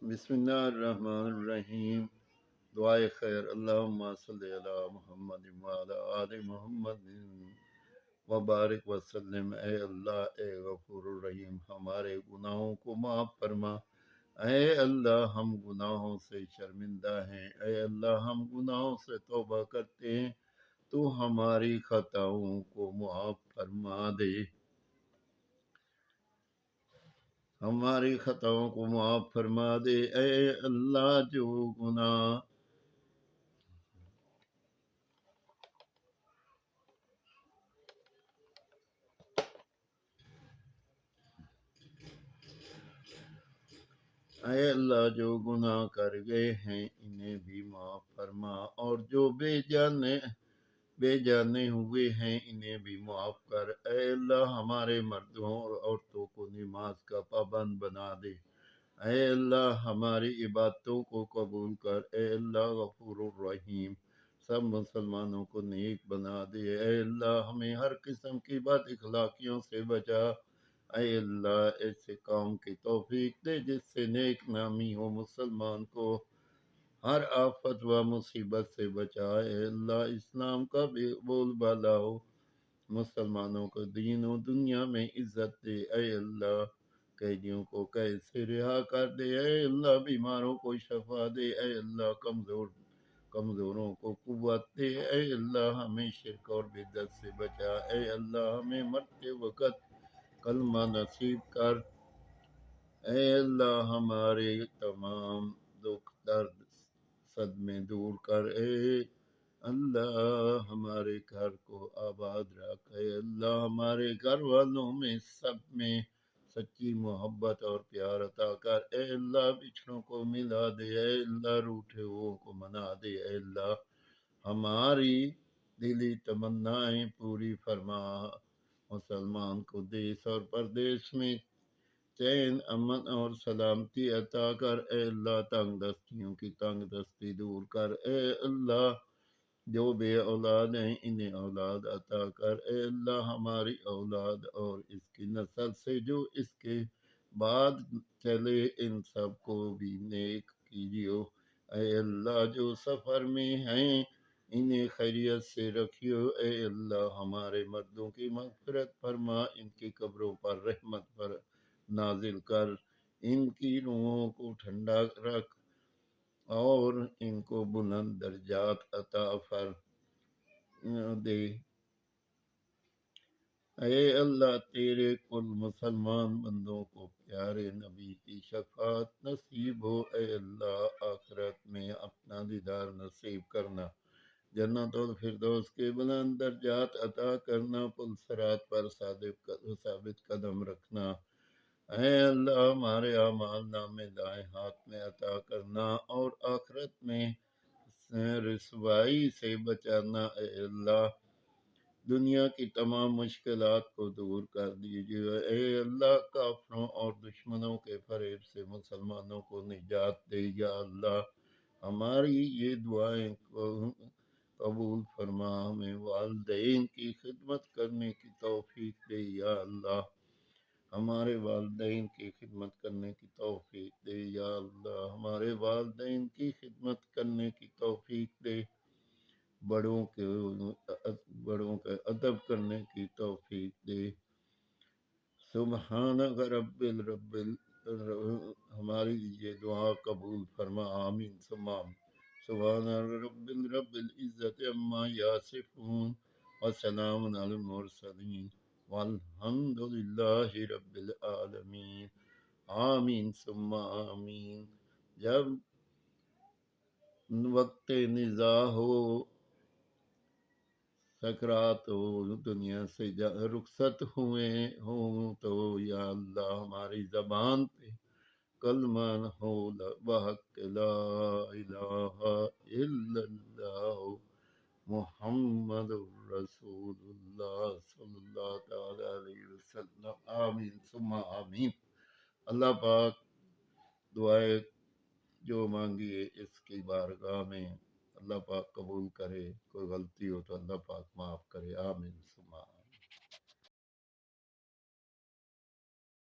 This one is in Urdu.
بسم اللہ الرحمن الرحیم۔ دعائے خیر۔ اللہم صلی علی محمد وعلی آل محمد وبارک وسلم۔ اے اللہ، اے غفور الرحیم، ہمارے گناہوں کو معاف فرما۔ اے اللہ، ہم گناہوں سے شرمندہ ہیں۔ اے اللہ، ہم گناہوں سے توبہ کرتے ہیں، تو ہماری خطاؤں کو معاف فرما دے، ہماری خطاؤں کو معاف فرما دے۔ اے اللہ، جو گناہ اے اللہ، جو گناہ کر گئے ہیں انہیں بھی معاف فرما، اور جو بے جانے ہوئے ہیں انہیں بھی معاف کر۔ اے اللہ، ہمارے مردوں اور عورتوں کو نماز کا پابند بنا دے۔ اے اللہ، ہماری عبادتوں کو قبول کر۔ اے اللہ غفور الرحیم، سب مسلمانوں کو نیک بنا دے۔ اے اللہ، ہمیں ہر قسم کی بد اخلاقیوں سے بچا۔ اے اللہ، ایسے کام کی توفیق دے جس سے نیک نامی ہو، مسلمان کو ہر آفت و مصیبت سے بچا۔ اے اللہ، اسلام کا بول بالا ہو، مسلمانوں کو دین و دنیا میں عزت دے۔ اے اللہ، قیدیوں کو قید سے رہا کر دے۔ اے اللہ، بیماروں کو شفا دے۔ اے اللہ، کمزوروں کو قوت دے۔ اے اللہ، ہمیں شرک اور بدعت سے بچا۔ اے اللہ، ہمیں مرتے وقت کلمہ نصیب کر۔ اے اللہ، ہمارے تمام دکھ درد صدمے دور کر۔ اے اللہ، ہمارے گھر کو آباد رکھ۔ اے اللہ، ہمارے گھر والوں میں سب میں سچی محبت اور پیار عطا کر۔ اے اللہ، بچھڑوں کو ملا دے۔ اے اللہ، روٹھے ہوئوں کو منا دے۔ اے اللہ، ہماری دلی تمنائیں پوری فرما۔ مسلمان کو دیس اور پردیس میں چین، امن اور سلامتی عطا کر۔ اے اللہ، تنگ دستیوں کی تنگ دستی دور کر۔ اے اللہ، جو بے اولاد ہیں انہیں اولاد عطا کر۔ اے اللہ، ہماری اولاد اور اس کی نسل سے جو اس کے بعد چلے ان سب کو بھی نیک کیجیو۔ اے اللہ، جو سفر میں ہیں انہیں خیریت سے رکھیو۔ اے اللہ، ہمارے مردوں کی مغفرت فرما، ان کی قبروں پر رحمت پر نازل کر، ان کی روحوں کو ٹھنڈا رکھ اور ان کو بلند درجات عطا دے۔ اے اللہ، تیرے کل مسلمان بندوں کو پیارے نبی کی شفاعت نصیب ہو۔ اے اللہ، آخرت میں اپنا دیدار نصیب کرنا، جنت الفردوس کے بلند درجات عطا کرنا، پل صراط پر ثابت قدم رکھنا۔ اے اللہ، ہمارے اعمال نامے دائیں ہاتھ میں عطا کرنا اور آخرت میں رسوائی سے بچانا۔ اے اللہ، دنیا کی تمام مشکلات کو دور کر دیجیے۔ اے اللہ، کافروں اور دشمنوں کے فریب سے مسلمانوں کو نجات دے۔ یا اللہ، ہماری یہ دعائیں کو قبول فرما، ہمیں والدین کی خدمت کرنے کی توفیق دے۔ یا اللہ، ہمارے والدین کی خدمت کرنے کی توفیق دے۔ یا اللہ، ہمارے والدین کی خدمت کرنے کی توفیق دے۔ بڑوں کے ادب کرنے کی توفیق دے۔ سبحان ہماری یہ دعا قبول فرما، آمین ثم آمین۔ سبحان رب العزت عما یصفون وسلام علی المرسلین والحمد للہ رب العالمین، آمین ثم آمین۔ جب وقت نزاع ہو، سکرات ہو، دنیا سے رخصت ہوئے ہوں، تو یا اللہ ہماری زبان پہ کلمہ ہو، بحق لا الہ الا اللہ محمد رسول اللہ صلی اللہ تعالی علیہ وسلم، آمین ثم آمین۔ اللہ پاک دعائیں جو مانگی ہے اس کی بارگاہ میں اللہ پاک قبول کرے، کوئی غلطی ہو تو اللہ پاک معاف کرے، آمین ثم آمین۔